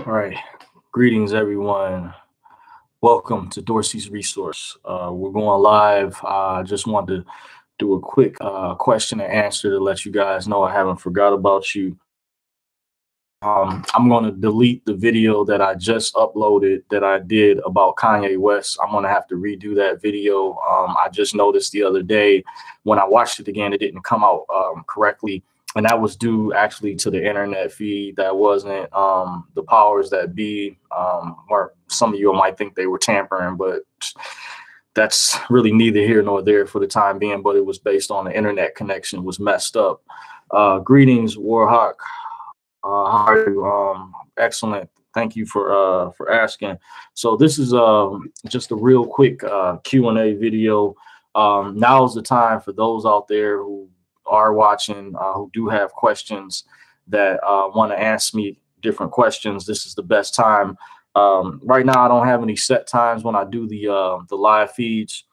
All right. Greetings, everyone. Welcome to Dorsey's Resource. We're going live. I just wanted to do a quick question and answer to let you guys know I haven't forgot about you. I'm going to delete the video that I just uploaded that I did about Kanye West. I'm going to have to redo that video. I just noticed the other day when I watched it again, it didn't come out correctly. And that was due actually to the internet feed. That wasn't the powers that be, or some of you might think they were tampering, but that's really neither here nor there for the time being. But it was based on the internet connection was messed up. Greetings, Warhawk. How are you? Excellent. Thank you for asking. So this is just a real quick Q&A video. Now's the time for those out there who are watching, who do have questions that want to ask me different questions. This is the best time. Right now, I don't have any set times when I do the live feeds.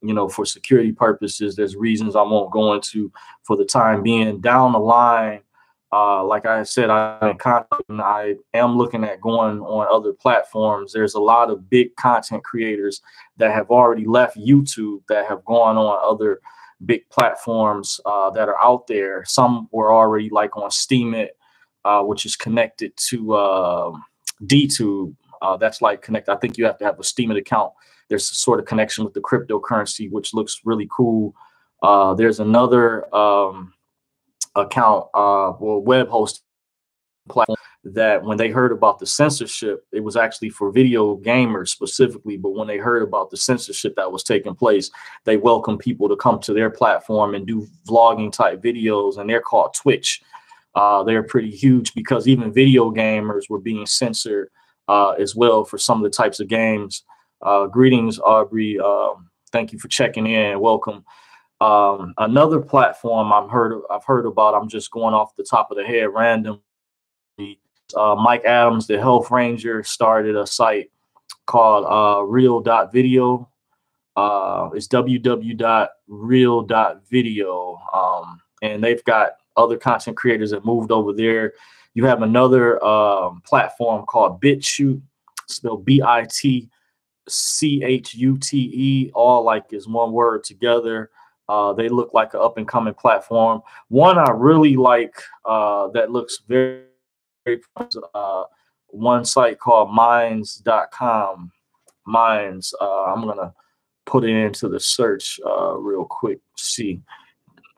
You know, for security purposes, there's reasons I won't go into for the time being. Down the line, like I said, I am looking at going on other platforms. There's a lot of big content creators that have already left YouTube that have gone on other big platforms that are out there. Some were already like on Steemit, which is connected to DTube. That's like connect. I think you have to have a Steemit account. There's a sort of connection with the cryptocurrency, which looks really cool. There's another account, well, web host platform that when they heard about the censorship, it was actually for video gamers specifically. But when they heard about the censorship that was taking place, they welcomed people to come to their platform and do vlogging type videos. And they're called Twitch. They're pretty huge because even video gamers were being censored as well for some of the types of games. Greetings, Aubrey. Thank you for checking in. Welcome. Another platform I've heard about, I'm just going off the top of the head randomly. Mike Adams, the health ranger, started a site called real.video. It's www.real.video. And they've got other content creators that moved over there. You have another platform called BitChute, spelled BITCHUTE, all like is one word together. They look like an up and coming platform. One I really like that looks very one site called minds.com. Minds. I'm going to put it into the search real quick, see,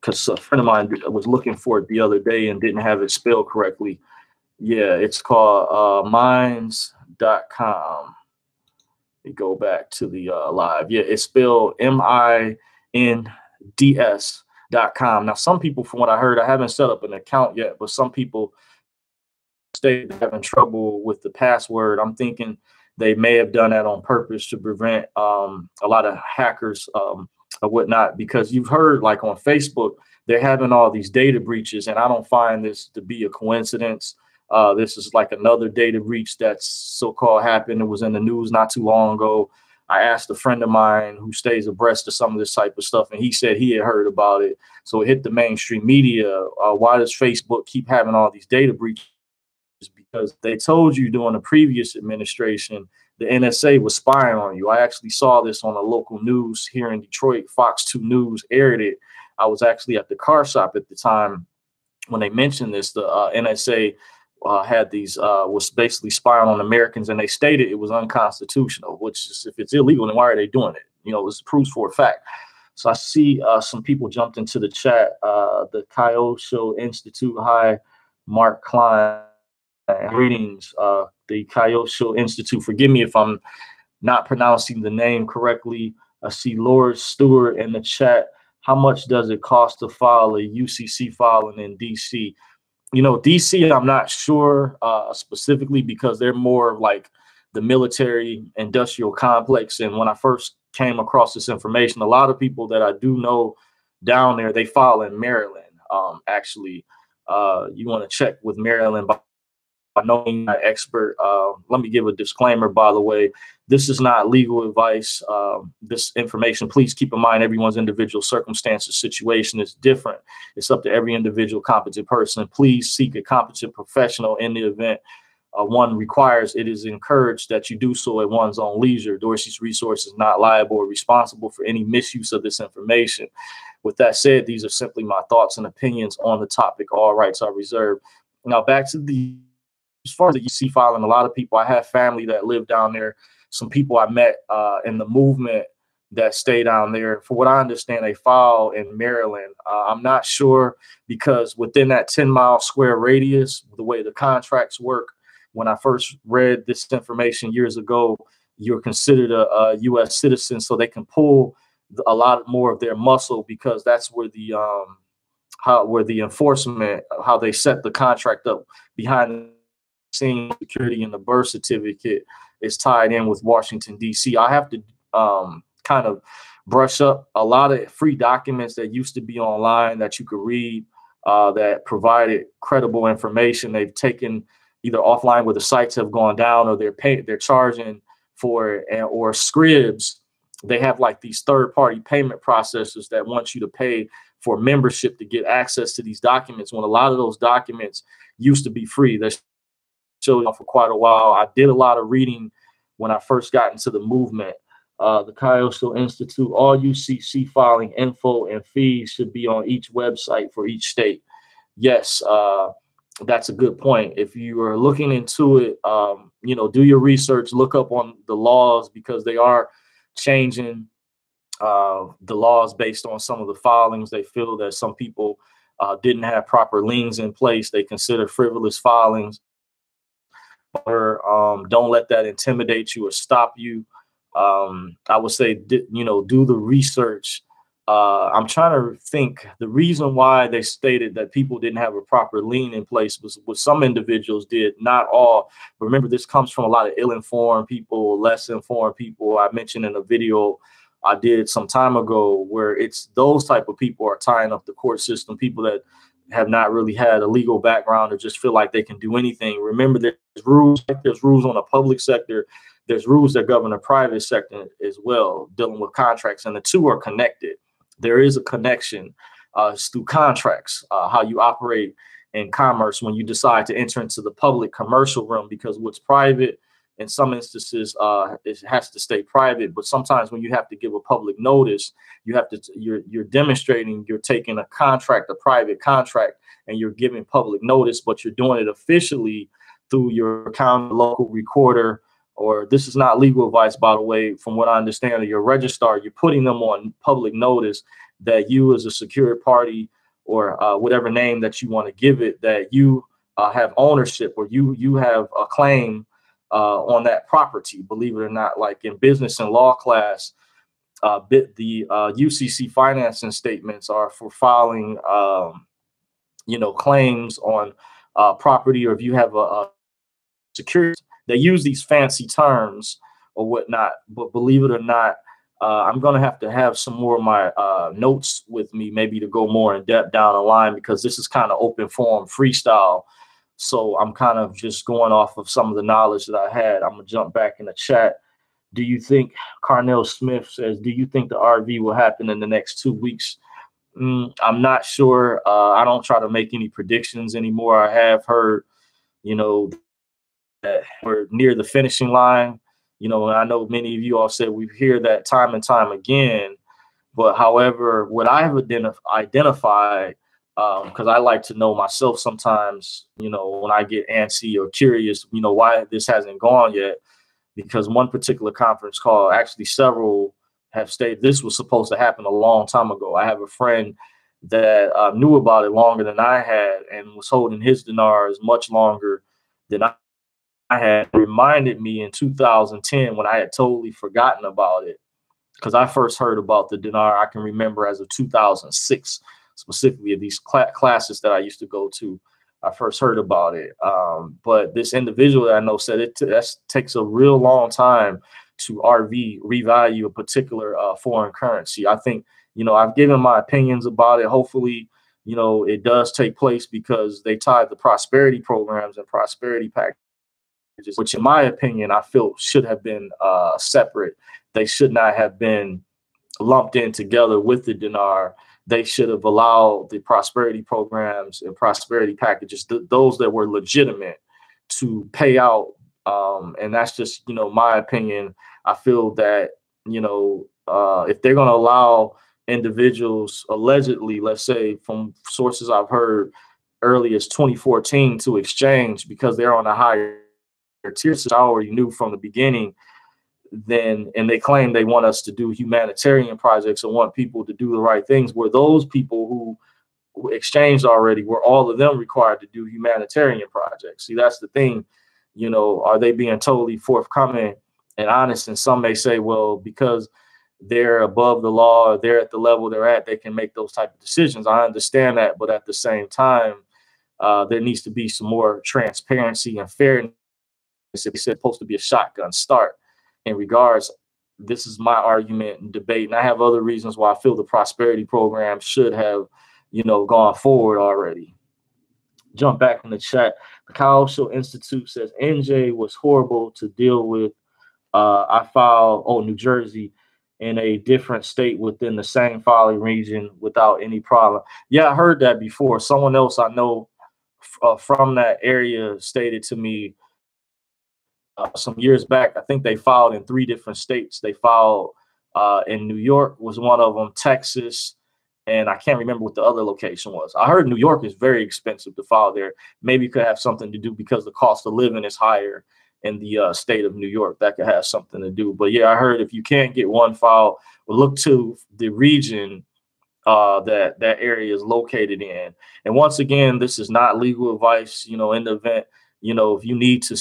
because a friend of mine was looking for it the other day and didn't have it spelled correctly. Yeah, it's called minds.com. We go back to the live. Yeah, it's spelled MINDS.com. Now, some people, from what I heard, I haven't set up an account yet, but some people stay having trouble with the password. I'm thinking they may have done that on purpose to prevent a lot of hackers or whatnot, because you've heard like on Facebook, they're having all these data breaches, and I don't find this to be a coincidence. This is like another data breach that's so-called happened. It was in the news not too long ago. I asked a friend of mine who stays abreast of some of this type of stuff, and he said he had heard about it. So it hit the mainstream media. Why does Facebook keep having all these data breaches? Because they told you during the previous administration, the NSA was spying on you. I actually saw this on a local news here in Detroit. Fox 2 News aired it. I was actually at the car shop at the time when they mentioned this. The NSA had these was basically spying on Americans, and they stated it was unconstitutional. Which is, if it's illegal, then why are they doing it? You know, it's proves for a fact. So I see some people jumped into the chat. The Kyosho Institute. Hi, Mark Klein. Greetings. The Kyosho Institute. Forgive me if I'm not pronouncing the name correctly. I see Laura Stewart in the chat. How much does it cost to file a UCC filing in DC? You know, DC, I'm not sure specifically, because they're more like the military industrial complex. And when I first came across this information, a lot of people that I do know down there, they file in Maryland. Actually, you want to check with Maryland. I know I'm not an expert. Let me give a disclaimer, by the way. This is not legal advice. This information, please keep in mind, everyone's individual circumstances, situation is different. It's up to every individual competent person. Please seek a competent professional in the event one requires, it is encouraged that you do so at one's own leisure. Dorsey's Resource is not liable or responsible for any misuse of this information. With that said, these are simply my thoughts and opinions on the topic. All rights are reserved. Now back to as far as the UC filing, a lot of people, I have family that live down there. Some people I met in the movement that stay down there. For what I understand, they file in Maryland. I'm not sure, because within that 10-mile square radius, the way the contracts work, when I first read this information years ago, you're considered a U.S. citizen, so they can pull a lot more of their muscle, because that's where the enforcement, how they set the contract up behind the scenes, security and the birth certificate is tied in with Washington, D.C. I have to kind of brush up a lot of free documents that used to be online that you could read that provided credible information. They've taken either offline where the sites have gone down, or they're charging for it, or Scribs. They have like these third-party payment processors that want you to pay for membership to get access to these documents, when a lot of those documents used to be free. They're still for quite a while. I did a lot of reading when I first got into the movement. The Cagliostro Institute, all UCC filing info and fees should be on each website for each state. Yes, that's a good point. If you are looking into it, do your research, look up on the laws, because they are changing the laws based on some of the filings. They feel that some people didn't have proper liens in place. They consider frivolous filings. Or don't let that intimidate you or stop you. I would say, do the research. I'm trying to think. The reason why they stated that people didn't have a proper lien in place was what some individuals did, not all. Remember, this comes from a lot of ill-informed people, less informed people. I mentioned in a video I did some time ago where it's those type of people are tying up the court system, people that have not really had a legal background or just feel like they can do anything. Remember, there's rules on the public sector. There's rules that govern the private sector as well, dealing with contracts, and the two are connected. There is a connection through contracts, how you operate in commerce when you decide to enter into the public commercial realm, because what's private in some instances it has to stay private. But sometimes when you have to give a public notice, you're demonstrating you're taking a private contract, and you're giving public notice, but you're doing it officially through your county local recorder. Or this is not legal advice, by the way, from what I understand, your registrar, you're putting them on public notice that you as a secured party, or whatever name that you want to give it, that you have ownership, or you have a claim on that property. Believe it or not, like in business and law class, the UCC financing statements are for filing, claims on property, or if you have a security. They use these fancy terms or whatnot, but believe it or not, I'm going to have some more of my notes with me, maybe to go more in depth down the line, because this is kind of open forum freestyle. So I'm kind of just going off of some of the knowledge that I had. I'm going to jump back in the chat. Do you think, Carnell Smith says, do you think the RV will happen in the next 2 weeks? I'm not sure. I don't try to make any predictions anymore. I have heard, that we're near the finishing line. And I know many of you all said we hear that time and time again. But however, what I have identified, because I like to know myself sometimes, when I get antsy or curious, why this hasn't gone yet. Because one particular conference call, actually several have stated this was supposed to happen a long time ago. I have a friend that knew about it longer than I had, and was holding his dinars much longer than I had. Reminded me in 2010 when I had totally forgotten about it, because I first heard about the dinar, I can remember, as of 2006, specifically of these classes that I used to go to. I first heard about it. But this individual that I know said that takes a real long time to revalue a particular foreign currency. I think, I've given my opinions about it. Hopefully, it does take place, because they tied the prosperity programs and prosperity packages, which in my opinion, I feel should have been separate. They should not have been lumped in together with the dinar. They should have allowed the prosperity programs and prosperity packages, those that were legitimate, to pay out. And that's just, my opinion. I feel that, if they're going to allow individuals allegedly, let's say from sources I've heard early as 2014, to exchange because they're on a higher tier, I already knew from the beginning, and they claim they want us to do humanitarian projects and want people to do the right things, where those people who exchanged already, were all of them required to do humanitarian projects? See, that's the thing. Are they being totally forthcoming and honest? And some may say, well, because they're above the law, or they're at the level they're at, they can make those type of decisions. I understand that, but at the same time, there needs to be some more transparency and fairness. If it's supposed to be a shotgun start in regards, this is my argument and debate, and I have other reasons why I feel the prosperity program should have, gone forward already. Jump back in the chat. The Kyle Show Institute says NJ was horrible to deal with. I filed, New Jersey, in a different state within the same filing region without any problem. Yeah, I heard that before. Someone else I know from that area stated to me some years back. I think they filed in 3 different states. They filed in New York was one of them, Texas, and I can't remember what the other location was. I heard New York is very expensive to file there. Maybe it could have something to do because the cost of living is higher in the state of New York. That could have something to do. But yeah, I heard if you can't get one file, well, look to the region that area is located in. And once again, this is not legal advice. In the event, if you need to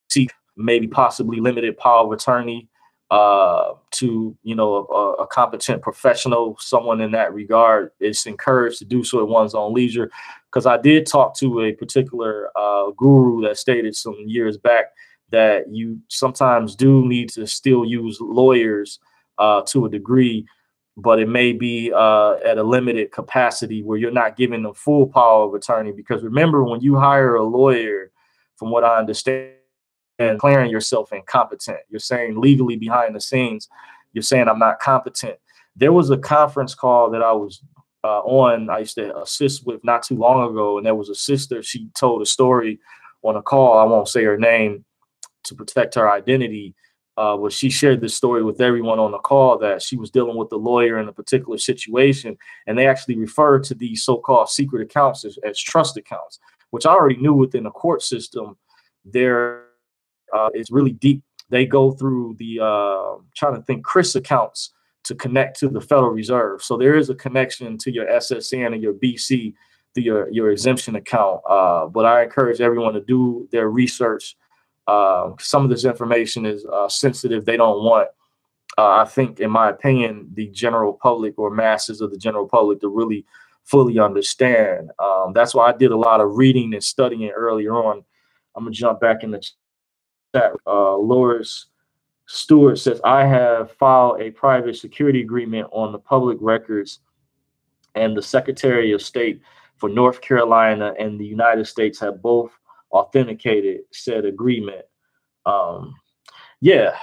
seek maybe possibly limited power of attorney to a competent professional, someone in that regard, it's encouraged to do so at one's own leisure. Because I did talk to a particular guru that stated some years back that you sometimes do need to still use lawyers to a degree, but it may be at a limited capacity where you're not giving them full power of attorney. Because remember, when you hire a lawyer, from what I understand, and declaring yourself incompetent, you're saying legally behind the scenes, you're saying I'm not competent. There was a conference call that I was on, I used to assist with not too long ago, and there was a sister. She told a story on a call. I won't say her name to protect her identity, but she shared this story with everyone on the call that she was dealing with a lawyer in a particular situation, and they actually referred to these so-called secret accounts as trust accounts, which I already knew within the court system. It's really deep. They go through the trying to think CRIS accounts to connect to the Federal Reserve. So there is a connection to your SSN and your BC through your exemption account. But I encourage everyone to do their research. Some of this information is sensitive. They don't want, I think, in my opinion, the general public or masses of the general public to really fully understand. That's why I did a lot of reading and studying earlier on. I'm going to jump back in the chat. Loris Stewart says, I have filed a private security agreement on the public records, and the Secretary of State for North Carolina and the United States have both authenticated said agreement. Yeah,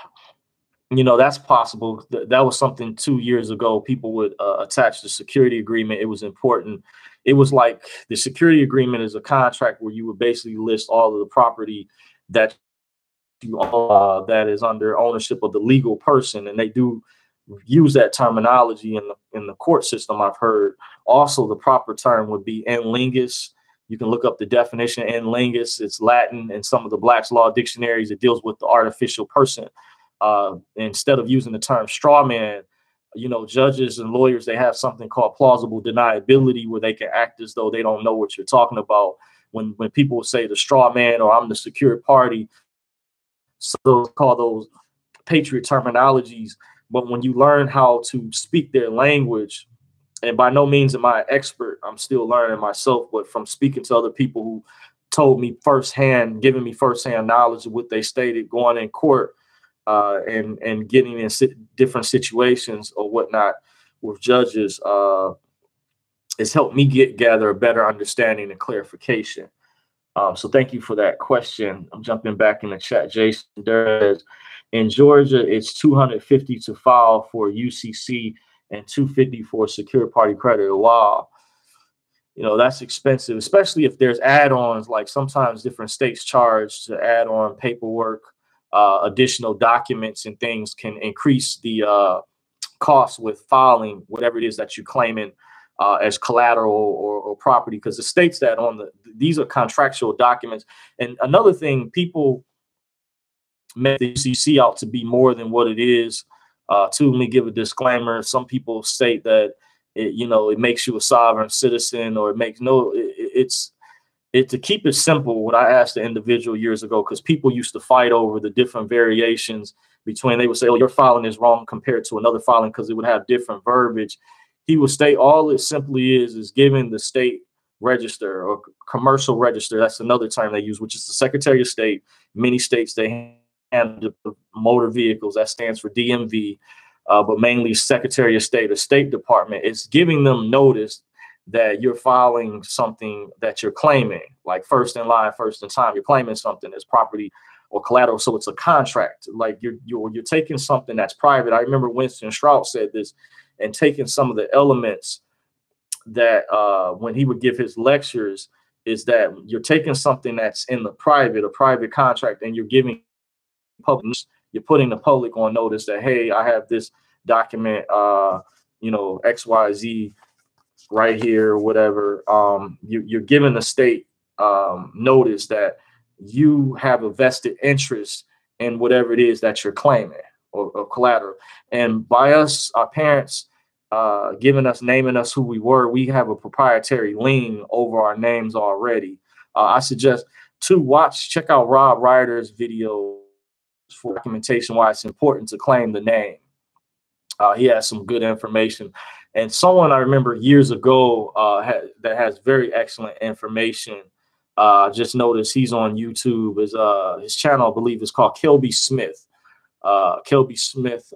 that's possible. That was something 2 years ago. People would attach the security agreement. It was important. It was like the security agreement is a contract where you would basically list all of the property that you own, that is under ownership of the legal person, and they do use that terminology in the court system. I've heard also the proper term would be in lingus. You can look up the definition in lingus. It's Latin, and some of the Black's Law dictionaries, it deals with the artificial person. Instead of using the term straw man, judges and lawyers, they have something called plausible deniability, where they can act as though they don't know what you're talking about. When people say the straw man or I'm the secured party, so call those patriot terminologies. But when you learn how to speak their language, and by no means am I an expert, I'm still learning myself, but from speaking to other people who told me firsthand, giving me firsthand knowledge of what they stated, going in court and getting in different situations or whatnot with judges, it's helped me gather a better understanding and clarification. So thank you for that question. I'm jumping back in the chat. Jason Durez, in Georgia, it's $250 to file for UCC and $250 for a secure party creditor. Wow. you know, that's expensive, especially if there's add-ons. Like sometimes different states charge to add on paperwork, additional documents and things can increase the cost with filing whatever it is that you're claiming as collateral or property, because it states that on these are contractual documents. And another thing, people make the UCC out to be more than what it is. To me, give a disclaimer. Some people state that it makes you a sovereign citizen, or it makes it's to keep it simple. What I asked the individual years ago, because people used to fight over the different variations between, they would say, oh, your filing is wrong compared to another filing because it would have different verbiage. He would state all it simply is giving the state register or commercial register. That's another term they use, which is the Secretary of State. Many states, they handle motor vehicles. That stands for DMV, but mainly Secretary of State or State Department. It's giving them notice that you're filing something that you're claiming, like first in line, first in time. You're claiming something as property or collateral, so it's a contract. Like you're taking something that's private. I remember Winston Strauss said this, and taking some of the elements that when he would give his lectures, is that you're taking something that's in the a private contract, and you're giving public, you're putting the public on notice that, hey, I have this document, XYZ right here, or whatever. You're giving the state notice that you have a vested interest in whatever it is that you're claiming or collateral. And by us, our parents naming us who we were, we have a proprietary lien over our names already. I suggest to check out Rob Ryder's video for documentation why it's important to claim the name. He has some good information. And someone I remember years ago that has very excellent information. Just noticed he's on YouTube. His channel, I believe, is called Kelby Smith. Kelby Smith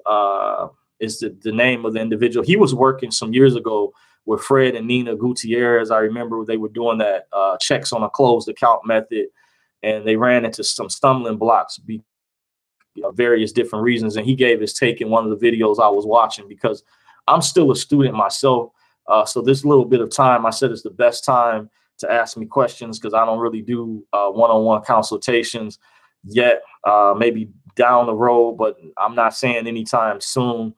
is the name of the individual. He was working some years ago with Fred and Nina Gutierrez. I remember they were doing that checks on a closed account method, and they ran into some stumbling blocks, various different reasons. And he gave his take in one of the videos I was watching, because I'm still a student myself. So this little bit of time, I said, is the best time to ask me questions, because I don't really do one-on-one consultations yet. Maybe down the road, but I'm not saying anytime soon.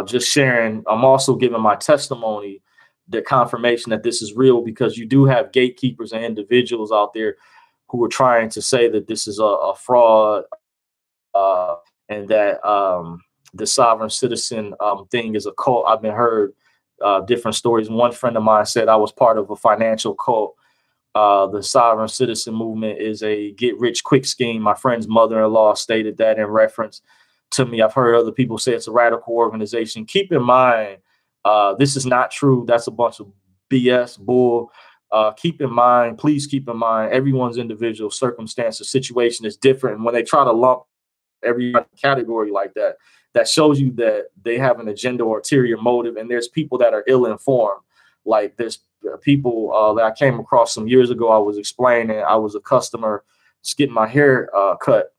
Just sharing. I'm also giving my testimony, the confirmation that this is real, because you do have gatekeepers and individuals out there who are trying to say that this is a fraud, and that the sovereign citizen thing is a cult. I've been heard different stories. One friend of mine said I was part of a financial cult. The sovereign citizen movement is a get-rich-quick scheme. My friend's mother-in-law stated that in reference to me. I've heard other people say it's a radical organization. Keep in mind, this is not true. That's a bunch of BS, bull. Keep in mind, please keep in mind, everyone's individual circumstance or situation is different. And when they try to lump every category like that, that shows you that they have an agenda or ulterior motive. And there's people that are ill-informed. Like there's people that I came across some years ago. I was explaining, I was a customer just getting my hair cut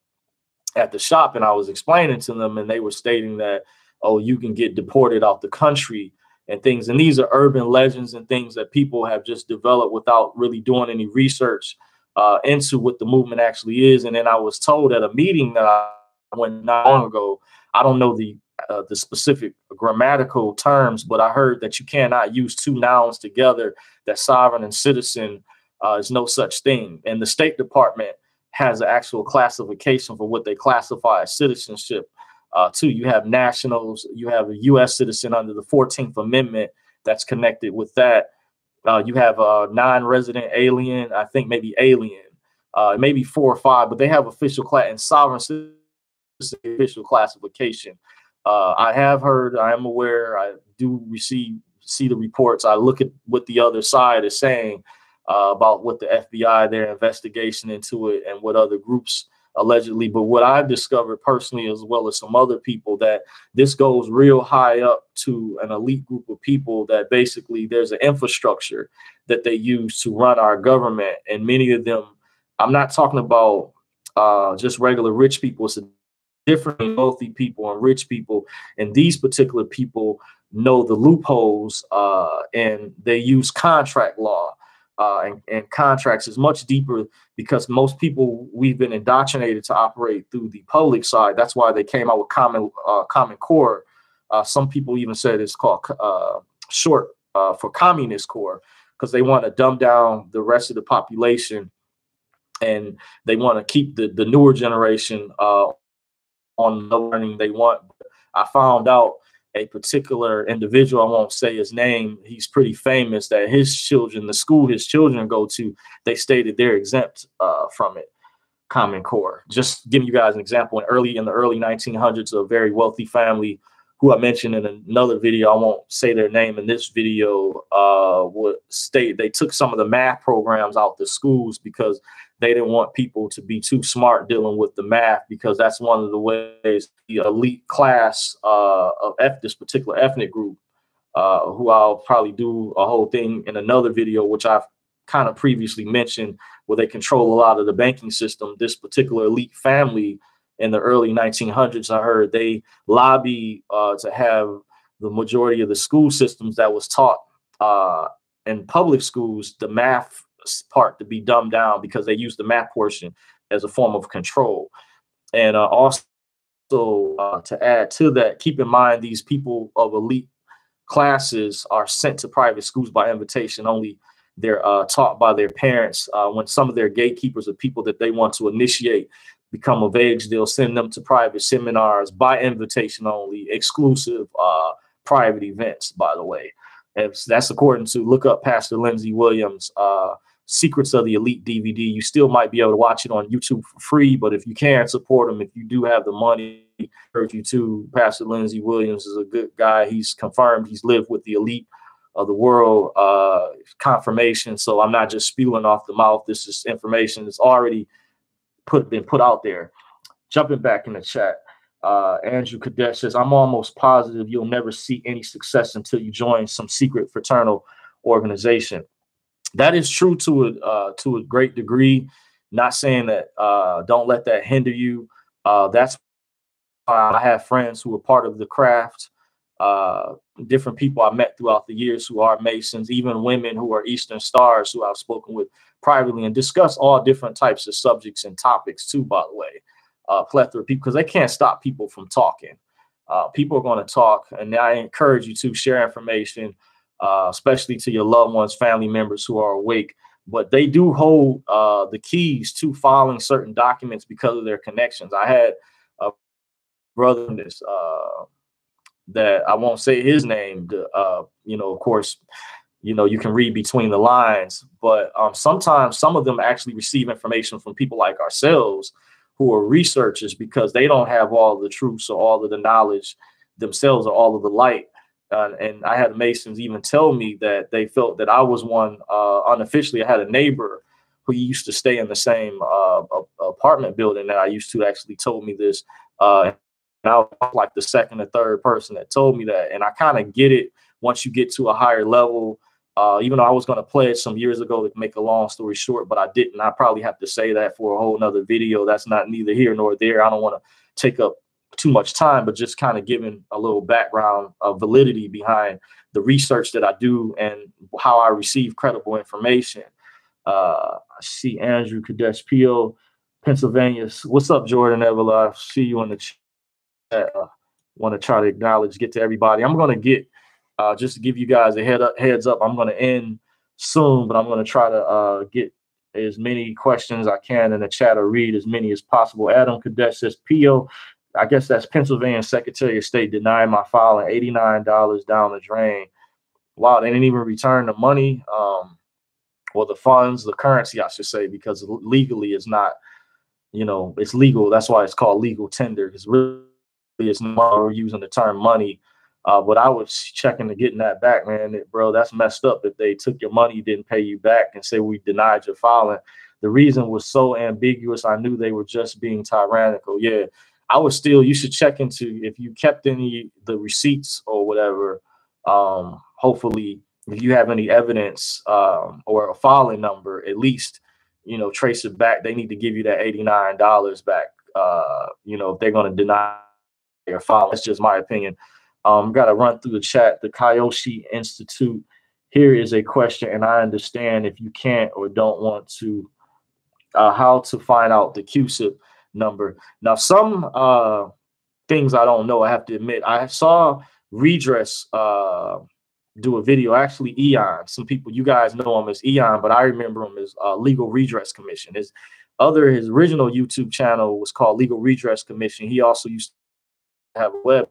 at the shop, and I was explaining to them, and they were stating that, oh, you can get deported out the country and things. And these are urban legends and things that people have just developed without really doing any research into what the movement actually is. And then I was told at a meeting that I went not long ago, I don't know the specific grammatical terms, but I heard that you cannot use two nouns together, that sovereign and citizen is no such thing. And the State Department has an actual classification for what they classify as citizenship. Too, you have nationals, you have a U.S. citizen under the 14th Amendment that's connected with that. You have a non-resident alien, I think maybe alien, maybe 4 or 5, but they have official class, and sovereign citizen official classification. I have heard, I am aware, I do see the reports. I look at what the other side is saying about what the FBI, their investigation into it, and what other groups allegedly. But what I've discovered personally, as well as some other people, that this goes real high up to an elite group of people, that basically there's an infrastructure that they use to run our government. And many of them, I'm not talking about just regular rich people. It's a different wealthy people and rich people. And these particular people know the loopholes, and they use contract law. And contracts is much deeper because most people, we've been indoctrinated to operate through the public side. That's why they came out with Common Core. Some people even said it's called short for Communist Core, because they want to dumb down the rest of the population, and they want to keep the newer generation on the learning they want. I found out a particular individual, I won't say his name, he's pretty famous, that his children, the school his children go to, they stated they're exempt from it, Common Core. Just giving you guys an example, in the early 1900s, a very wealthy family who I mentioned in another video, I won't say their name in this video, would state they took some of the math programs out the schools because they didn't want people to be too smart dealing with the math, because that's one of the ways the elite class of this particular ethnic group, who I'll probably do a whole thing in another video, which I've kind of previously mentioned, where they control a lot of the banking system. This particular elite family in the early 1900s, I heard they lobby to have the majority of the school systems that was taught in public schools, the math part, to be dumbed down, because they use the math portion as a form of control. And also to add to that, keep in mind these people of elite classes are sent to private schools by invitation only. They're taught by their parents. When some of their gatekeepers are people that they want to initiate become of age, they'll send them to private seminars by invitation only, exclusive private events, by the way. And that's according to, look up Pastor Lindsey Williams, Secrets of the Elite DVD. You still might be able to watch it on YouTube for free, but if you can't support him, if you do have the money, I urge you to. Pastor Lindsey Williams is a good guy. He's confirmed he's lived with the elite of the world, confirmation. So I'm not just spewing off the mouth. This is information that's already been put out there. Jumping back in the chat, Andrew Kadesh says, I'm almost positive you'll never see any success until you join some secret fraternal organization. That is true to a great degree. Not saying that don't let that hinder you. That's why I have friends who are part of the craft, different people I met throughout the years who are Masons, even women who are Eastern Stars who I've spoken with privately, and discuss all different types of subjects and topics too, by the way. Plethora of people, because they can't stop people from talking. People are going to talk, and I encourage you to share information, especially to your loved ones, family members who are awake. But they do hold the keys to filing certain documents because of their connections. I had a brother in this that I won't say his name. Of course, you can read between the lines, but sometimes some of them actually receive information from people like ourselves who are researchers, because they don't have all the truths or all of the knowledge themselves or all of the light. And I had Masons even tell me that they felt that I was one unofficially. I had a neighbor who used to stay in the same apartment building that I used to, actually told me this. And I was like the second or third person that told me that. And I kind of get it once you get to a higher level. Even though I was going to pledge some years ago, to make a long story short, but I didn't. I probably have to say that for a whole nother video. That's not neither here nor there. I don't want to take up too much time, but just kind of giving a little background of validity behind the research that I do and how I receive credible information. I see Andrew Kadesh Pio, Pennsylvania. What's up, Jordan Evela? I see you in the chat. Want to try to acknowledge, get to everybody. I'm going to get, just to give you guys a heads up, I'm going to end soon, but I'm going to try to get as many questions I can in the chat, or read as many as possible. Adam Kadesh says, P.O., I guess that's Pennsylvania Secretary of State, denied my filing, $89 down the drain. Wow, they didn't even return the money, or the funds, the currency, I should say, because legally it's not, it's legal. That's why it's called legal tender, because really it's not, we're using the term money. But I was checking to getting that back, man. Bro, that's messed up if they took your money, didn't pay you back, and say we denied your filing. The reason was so ambiguous. I knew they were just being tyrannical. Yeah, I was still, you should check into if you kept any the receipts or whatever. Hopefully, if you have any evidence or a filing number, at least, trace it back. They need to give you that $89 back. If they're going to deny your filing. That's just my opinion. Got to run through the chat. The Kyoshi Institute. Here is a question, and I understand if you can't or don't want to, how to find out the QSIP number. Now, some things I don't know, I have to admit. I saw Redress do a video, actually Eon. Some people, you guys know him as Eon, but I remember him as Legal Redress Commission. His original YouTube channel was called Legal Redress Commission. He also used to have a web,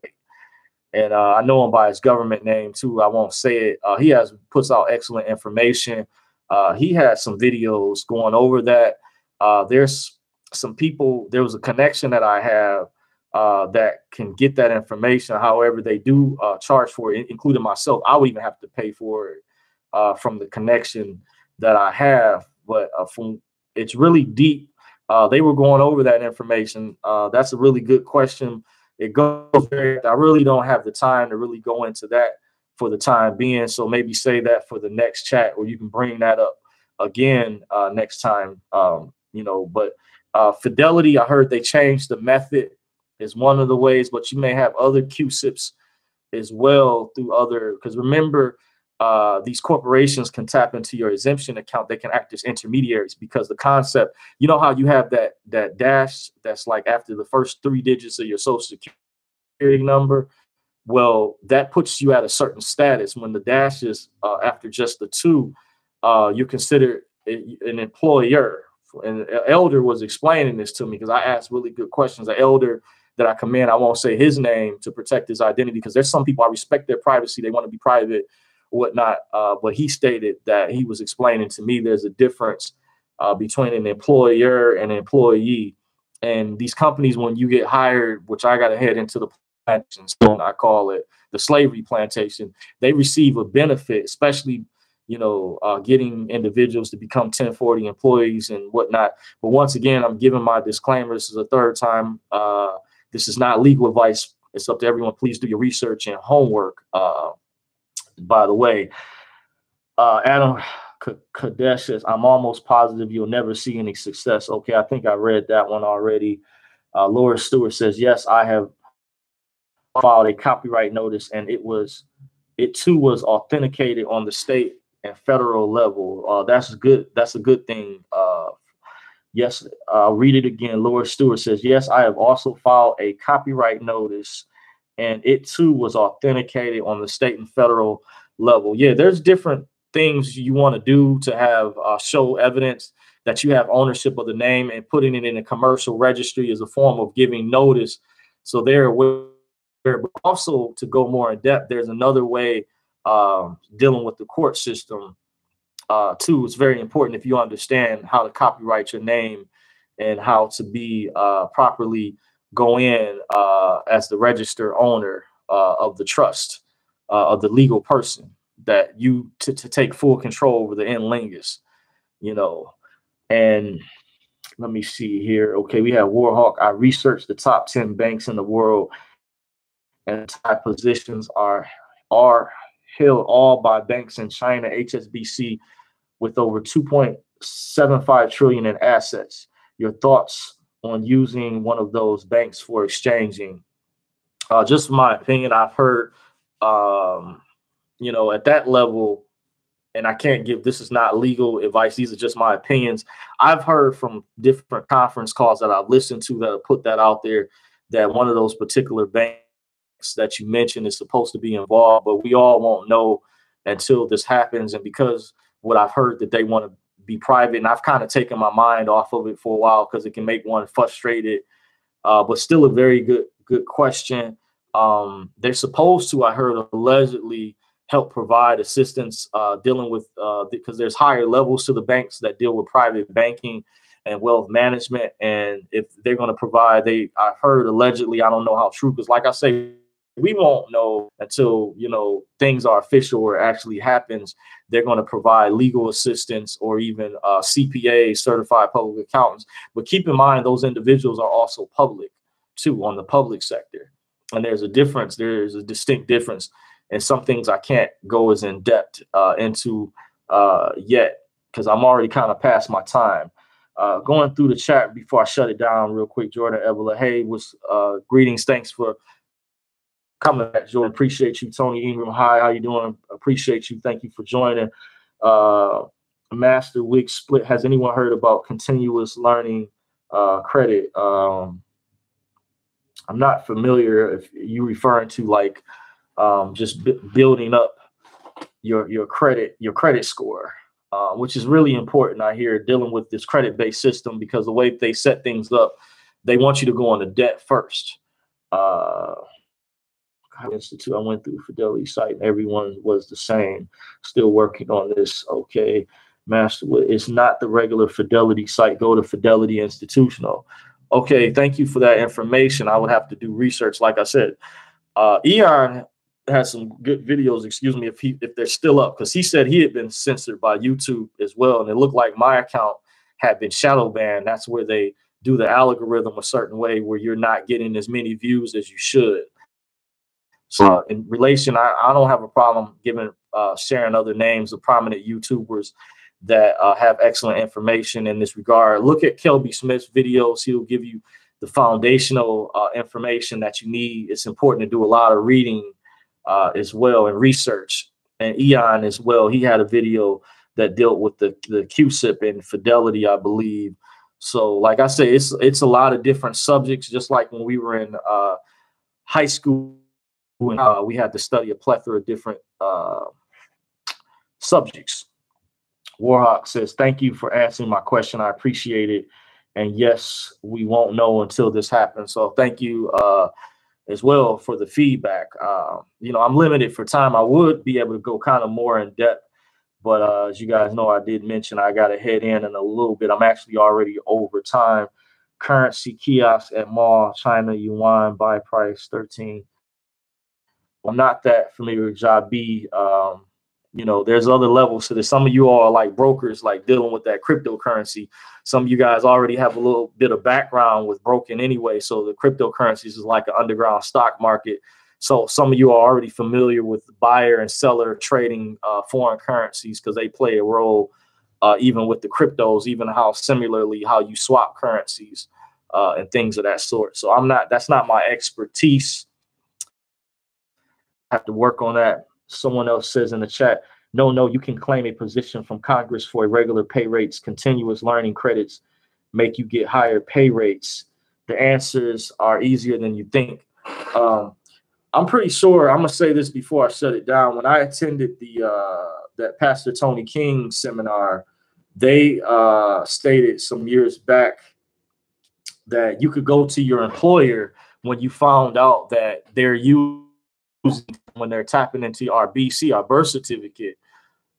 and I know him by his government name too. I won't say it. He puts out excellent information. He had some videos going over that. There's some people. There was a connection that I have that can get that information. However, they do charge for it, including myself. I would even have to pay for it from the connection that I have. But it's really deep. They were going over that information. That's a really good question. It goes very, I really don't have the time to really go into that for the time being. So maybe say that for the next chat, or you can bring that up again next time. But Fidelity, I heard they changed the method is one of the ways, but you may have other QSIPs as well through other, because remember, these corporations can tap into your exemption account. They can act as intermediaries, because the concept, you know how you have that dash that's like after the first 3 digits of your social security number. Well, that puts you at a certain status. When the dash is after just the 2, you're considered an employer. And Elder was explaining this to me, because I asked really good questions. An elder that I commend, I won't say his name to protect his identity, because there's some people, I respect their privacy. They want to be private, whatnot. But he stated that he was explaining to me there's a difference between an employer and an employee. And these companies, when you get hired, which I got to head into the plantation, I call it the slavery plantation, they receive a benefit, especially, getting individuals to become 1040 employees and whatnot. But once again, I'm giving my disclaimer. This is the 3rd time. This is not legal advice. It's up to everyone. Please do your research and homework. By the way, Adam Kadesh says, I'm almost positive you'll never see any success. Okay, I think I read that one already. Laura Stewart says, yes, I have filed a copyright notice, and it too was authenticated on the state and federal level. That's good. That's a good thing. Yes, I'll read it again. Laura Stewart says, yes, I have also filed a copyright notice, and it too was authenticated on the state and federal level. Yeah, there's different things you want to do to have show evidence that you have ownership of the name, and putting it in a commercial registry is a form of giving notice. So they're aware. But also, to go more in depth, there's another way dealing with the court system too. It's very important if you understand how to copyright your name and how to be properly go in as the registered owner of the trust of the legal person, that you to take full control over the in lingus, and let me see here. Okay, we have Warhawk. I researched the top 10 banks in the world, and top positions are held all by banks in China. HSBC with over 2.75 trillion in assets. Your thoughts on using one of those banks for exchanging? Just my opinion. I've heard, at that level, and I can't give, this is not legal advice. These are just my opinions. I've heard from different conference calls that I've listened to that have put that out there, that one of those particular banks that you mentioned is supposed to be involved, but we all won't know until this happens. And because what I've heard, that they want to be private, and I've kind of taken my mind off of it for a while, because it can make one frustrated. But still a very good question. They're supposed to, I heard, allegedly help provide assistance dealing with, because there's higher levels to the banks that deal with private banking and wealth management. And if they're going to provide, I've heard allegedly, I don't know how true, because like I say, we won't know until, things are official or it actually happens. They're going to provide legal assistance, or even CPA, certified public accountants. But keep in mind, those individuals are also public too, on the public sector. And there's a difference. There's a distinct difference. And some things I can't go as in depth into yet, because I'm already kind of past my time. Going through the chat before I shut it down real quick, Jordan Evola, hey, greetings. Thanks for coming back, Jordan. Appreciate you. Tony Ingram, hi, how you doing? Appreciate you. Thank you for joining. Master Wig Split. Has anyone heard about continuous learning credit? I'm not familiar if you referring to like just building up your credit score, which is really important. I hear dealing with this credit-based system because the way they set things up, they want you to go on the debt first. Institute, I went through Fidelity site and everyone was the same. Still working on this. Okay, Master, it's not the regular Fidelity site. Go to Fidelity Institutional. Okay, thank you for that information. I would have to do research. Like I said, Eon has some good videos. Excuse me if they're still up, because he said he had been censored by YouTube as well, and it looked like my account had been shadow banned. That's where they do the algorithm a certain way where you're not getting as many views as you should. So in relation, I don't have a problem giving sharing other names of prominent YouTubers that have excellent information in this regard. Look at Kelby Smith's videos. He'll give you the foundational information that you need. It's important to do a lot of reading as well and research. And Eon as well, he had a video that dealt with the QSIP and Fidelity, I believe. So like I say, it's a lot of different subjects, just like when we were in high school. We had to study a plethora of different subjects. Warhawk says, thank you for answering my question. I appreciate it. And yes, we won't know until this happens. So thank you as well for the feedback. You know, I'm limited for time. I would be able to go kind of more in depth. But as you guys know, I did mention I got to head in a little bit. I'm actually already over time. Currency kiosk at mall, China, yuan, buy price 13. I'm not that familiar with Jabi. You know, there's other levels to this. Some of you all are like brokers, like dealing with that cryptocurrency. Some of you guys already have a little bit of background with broking anyway. So the cryptocurrencies is like an underground stock market. So some of you are already familiar with buyer and seller trading foreign currencies because they play a role even with the cryptos, even how similarly how you swap currencies and things of that sort. So that's not my expertise. Have to work on that. Someone else says in the chat, no, you can claim a position from Congress for irregular pay rates. Continuous learning credits make you get higher pay rates. The answers are easier than you think. I'm pretty sure, I'm gonna say this before I shut it down. When I attended that Pastor Tony King seminar, they stated some years back that you could go to your employer when you found out that they're using when they're tapping into our BC, our birth certificate.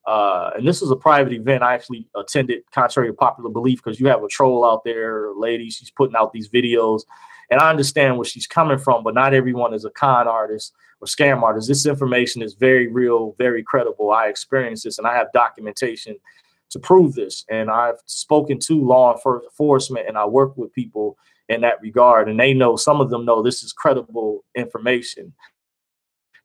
And this was a private event I actually attended, contrary to popular belief, because you have a troll out there, lady, she's putting out these videos. And I understand where she's coming from, but not everyone is a con artist or scam artist. This information is very real, very credible. I experienced this and I have documentation to prove this. And I've spoken to law enforcement and I work with people in that regard. And they know, some of them know this is credible information.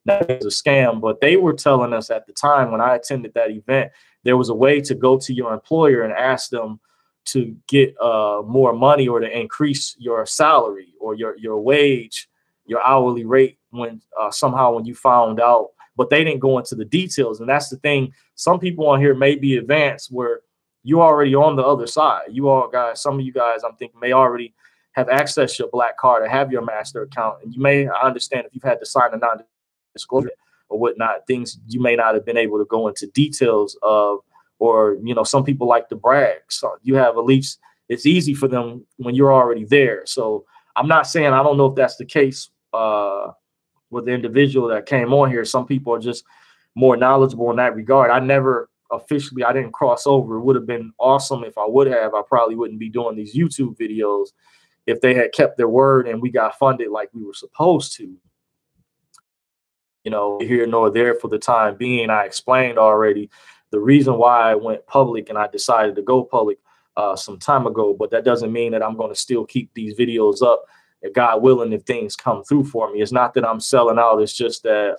That is a scam, but they were telling us at the time when I attended that event, there was a way to go to your employer and ask them to get more money or to increase your salary or your wage, your hourly rate when somehow when you found out, but they didn't go into the details. And that's the thing. Some people on here may be advanced where you're already on the other side. You all guys, some of you guys, I'm thinking may already have accessed your black card or have your master account. And you may, I understand if you've had to sign a non-disclosure or whatnot, things you may not have been able to go into details of, or, you know, some people like to brag. So you have at least, it's easy for them when you're already there. So I'm not saying, I don't know if that's the case with the individual that came on here. Some people are just more knowledgeable in that regard. I never officially, I didn't cross over. It would have been awesome if I would have. I probably wouldn't be doing these YouTube videos if they had kept their word and we got funded like we were supposed to. You know, here nor there for the time being. I explained already the reason why I went public and I decided to go public some time ago, but that doesn't mean that I'm going to still keep these videos up, if God willing, if things come through for me. It's not that I'm selling out. It's just that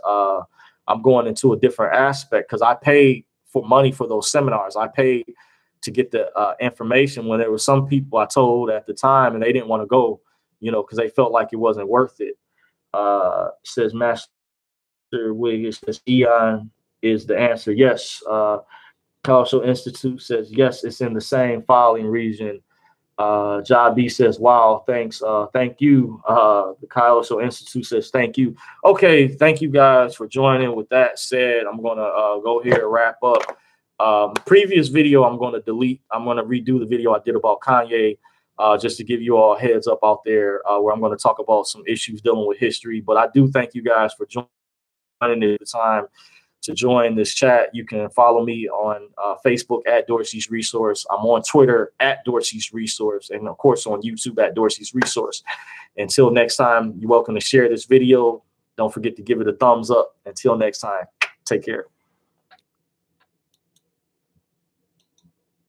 I'm going into a different aspect because I paid for money for those seminars. I paid to get the information when there were some people I told at the time and they didn't want to go, you know, because they felt like it wasn't worth it. Says Master Mr. Wiggins says Eon is the answer. Yes. Cultural Institute says yes, it's in the same filing region. Job B says, wow, thanks. Thank you. The Cultural Institute says thank you. Okay, thank you guys for joining. With that said, I'm gonna go here and wrap up. Previous video I'm gonna delete. I'm gonna redo the video I did about Kanye. Just to give you all a heads up out there, where I'm going to talk about some issues dealing with history. But I do thank you guys for joining at the time to join this chat. You can follow me on Facebook at Dorsey's Resource. I'm on Twitter at Dorsey's Resource, and of course on YouTube at Dorsey's Resource. Until next time, you're welcome to share this video. Don't forget to give it a thumbs up. Until next time, take care.